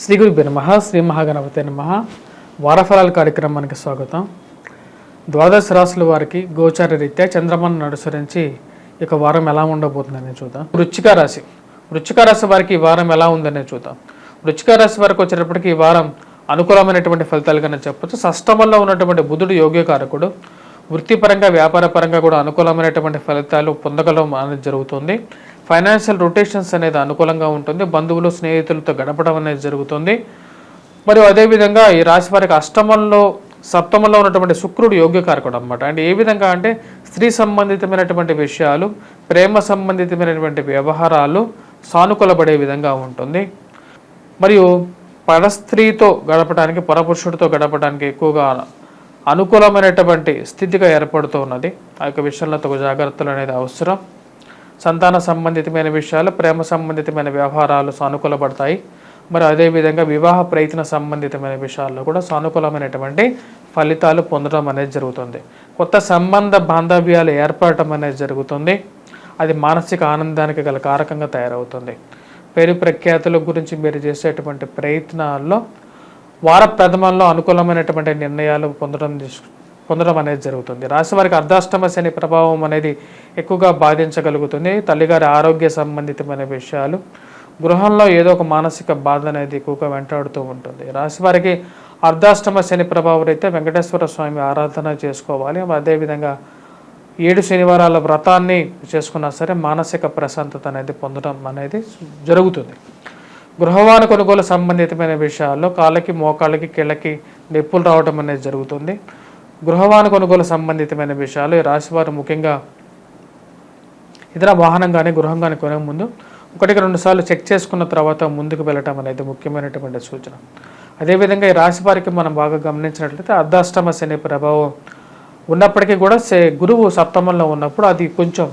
శ్రీ గురుభ్యో నమః. శ్రీ మహాగణపతే నమః. వారఫలాల కార్యక్రమానికి స్వాగతం. ద్వాదశ రాశుల వారికి గోచార రీత్యా చంద్రమాను అనుసరించి ఇక వారం ఎలా ఉండబోతుందని చూద్దాం. వృశ్చిక రాశి వారికి ఈ వారం ఎలా ఉందని చూద్దాం. వృశ్చిక రాశి వారికి వచ్చేటప్పటికి ఈ వారం అనుకూలమైనటువంటి ఫలితాలుగానే చెప్పొచ్చు. షష్టమంలో ఉన్నటువంటి బుధుడు యోగ్యకారకుడు. వృత్తిపరంగా వ్యాపారపరంగా కూడా అనుకూలమైనటువంటి ఫలితాలు పొందగలం అనేది జరుగుతుంది. ఫైనాన్షియల్ రొటేషన్స్ అనేది అనుకూలంగా ఉంటుంది. బంధువులు స్నేహితులతో గడపడం అనేది జరుగుతుంది. మరియు అదేవిధంగా ఈ రాశి వారికి సప్తమంలో ఉన్నటువంటి శుక్రుడు యోగ్యకారకుడు అనమాట. అంటే ఏ విధంగా అంటే స్త్రీ సంబంధితమైనటువంటి విషయాలు, ప్రేమ సంబంధితమైనటువంటి వ్యవహారాలు సానుకూలపడే విధంగా ఉంటుంది. మరియు పరస్త్రీతో గడపడానికి, పరపురుషుడితో గడపడానికి ఎక్కువగా అనుకూలమైనటువంటి స్థితిగా ఏర్పడుతూ ఉన్నది. ఆ యొక్క విషయంలో తగు జాగ్రత్తలు అనేది అవసరం. సంతాన సంబంధితమైన విషయాలు, ప్రేమ సంబంధితమైన వ్యవహారాలు సానుకూలపడతాయి. మరి అదేవిధంగా వివాహ ప్రయత్న సంబంధితమైన విషయాల్లో కూడా సానుకూలమైనటువంటి ఫలితాలు పొందడం అనేది జరుగుతుంది. కొత్త సంబంధ బాంధవ్యాలు ఏర్పడటం అనేది జరుగుతుంది. అది మానసిక ఆనందానికి గల కారకంగా తయారవుతుంది. పేరు ప్రఖ్యాతుల గురించి మీరు చేసేటువంటి ప్రయత్నాల్లో వార ప్రథమంలో అనుకూలమైనటువంటి నిర్ణయాలు పొందడం అనేది జరుగుతుంది. రాశి వారికి అర్ధాష్టమ శని ప్రభావం అనేది ఎక్కువగా బాధించగలుగుతుంది. తల్లిగారి ఆరోగ్య సంబంధితమైన విషయాలు, గృహంలో ఏదో ఒక మానసిక బాధ అనేది ఎక్కువగా వెంటాడుతూ ఉంటుంది. రాశి వారికి అర్ధాష్టమ శని ప్రభావం అయితే వెంకటేశ్వర స్వామి ఆరాధన చేసుకోవాలి. అదేవిధంగా 7 శనివారాల వ్రతాన్ని చేసుకున్నా సరే మానసిక ప్రశాంతత అనేది పొందడం అనేది జరుగుతుంది. గృహవాన కొనుగోలు సంబంధితమైన విషయాల్లో కాళ్ళకి, మోకాళ్ళకి, కీళ్ళకి నొప్పులు రావడం అనేది జరుగుతుంది. గృహవాన కొనుగోలు సంబంధితమైన విషయాలు ఈ రాశివారు ముఖ్యంగా ఇతర వాహనం కానీ గృహం కానీ కొనే ముందు 1-2 సార్లు చెక్ చేసుకున్న తర్వాత ముందుకు వెళ్ళటం అనేది ముఖ్యమైనటువంటి సూచన. అదేవిధంగా ఈ రాశి వారికి మనం బాగా గమనించినట్లయితే అర్ధాష్టమ శని ప్రభావం ఉన్నప్పటికీ కూడా గురువు సప్తమంలో ఉన్నప్పుడు అది కొంచెం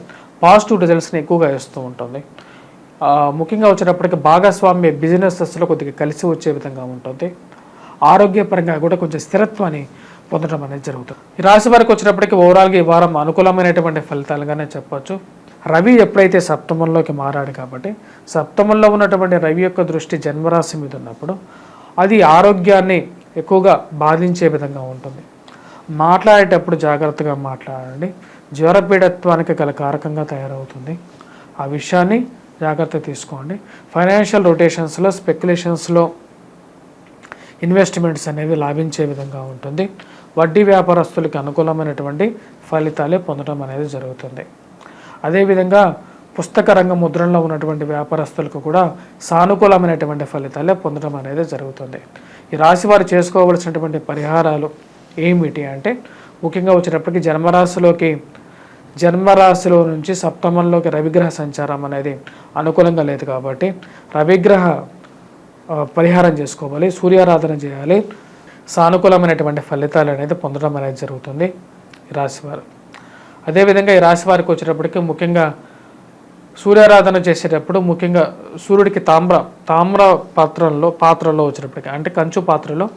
పాజిటివ్ రిజల్ట్స్ని ఎక్కువగా ఇస్తూ ఉంటుంది. ముఖ్యంగా వచ్చేటప్పటికి భాగస్వామ్య బిజినెసెస్లో కొద్దిగా కలిసి వచ్చే విధంగా ఉంటుంది. ఆరోగ్యపరంగా కూడా కొంచెం స్థిరత్వాన్ని పొందడం అనేది జరుగుతుంది. ఈ రాశి వారికి వచ్చినప్పటికీ ఓవరాల్గా ఈ వారం అనుకూలమైనటువంటి ఫలితాలుగానే చెప్పొచ్చు. రవి ఎప్పుడైతే సప్తమంలోకి మారాడు కాబట్టి సప్తమంలో ఉన్నటువంటి రవి యొక్క దృష్టి జన్మరాశి మీద ఉన్నప్పుడు అది ఆరోగ్యాన్ని ఎక్కువగా బాధించే విధంగా ఉంటుంది. మాట్లాడేటప్పుడు జాగ్రత్తగా మాట్లాడండి. జ్వరపీడత్వానికి గల కారకంగా తయారవుతుంది. ఆ విషయాన్ని జాగ్రత్త తీసుకోండి. ఫైనాన్షియల్ రొటేషన్స్లో, స్పెక్యులేషన్స్లో ఇన్వెస్ట్మెంట్స్ అనేవి లాభించే విధంగా ఉంటుంది. వడ్డీ వ్యాపారస్తులకి అనుకూలమైనటువంటి ఫలితాలే పొందడం అనేది జరుగుతుంది. అదేవిధంగా పుస్తక రంగ ముద్రణలో ఉన్నటువంటి వ్యాపారస్తులకు కూడా సానుకూలమైనటువంటి ఫలితాలే పొందడం అనేది జరుగుతుంది. ఈ రాశి వారు చేసుకోవలసినటువంటి పరిహారాలు ఏమిటి అంటే ముఖ్యంగా వచ్చేటప్పటికి జన్మరాశిలో నుంచి సప్తమంలోకి రవిగ్రహ సంచారం అనేది అనుకూలంగా లేదు కాబట్టి రవిగ్రహ పరిహారం చేసుకోవాలి, సూర్యారాధన చేయాలి. సానుకూలమైనటువంటి ఫలితాలు అనేది పొందడం అనేది జరుగుతుంది ఈ రాశివారు. అదేవిధంగా ఈ రాశి వారికి వచ్చేటప్పటికి ముఖ్యంగా సూర్యారాధన చేసేటప్పుడు ముఖ్యంగా సూర్యుడికి తామ్ర పాత్రలో వచ్చేటప్పటికి అంటే కంచు పాత్రలో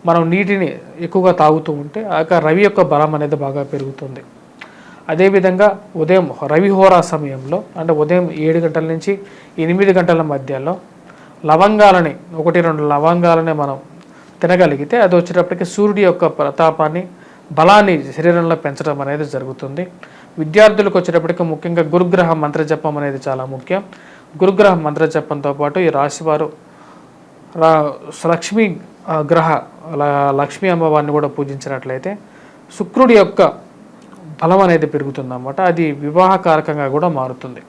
మనం నీటిని ఎక్కువగా తాగుతూ ఉంటే ఆ రవి యొక్క బలం అనేది బాగా పెరుగుతుంది. అదేవిధంగా ఉదయం రవిహోరా సమయంలో అంటే ఉదయం 7 గంటల నుంచి 8 గంటల మధ్యలో లవంగాలని 1-2 లవంగాలని మనం తినగలిగితే అది వచ్చేటప్పటికి సూర్యుడి యొక్క ప్రతాపాన్ని, బలాన్ని శరీరంలో పెంచడం అనేది జరుగుతుంది. విద్యార్థులకు వచ్చేటప్పటికి ముఖ్యంగా గురుగ్రహ మంత్రజపం అనేది చాలా ముఖ్యం. గురుగ్రహ మంత్రజపంతో పాటు ఈ రాశివారు లక్ష్మీ అమ్మవారిని కూడా పూజించినట్లయితే శుక్రుడి యొక్క బలం అనేది పెరుగుతుందన్నమాట. అది వివాహకారకంగా కూడా మారుతుంది.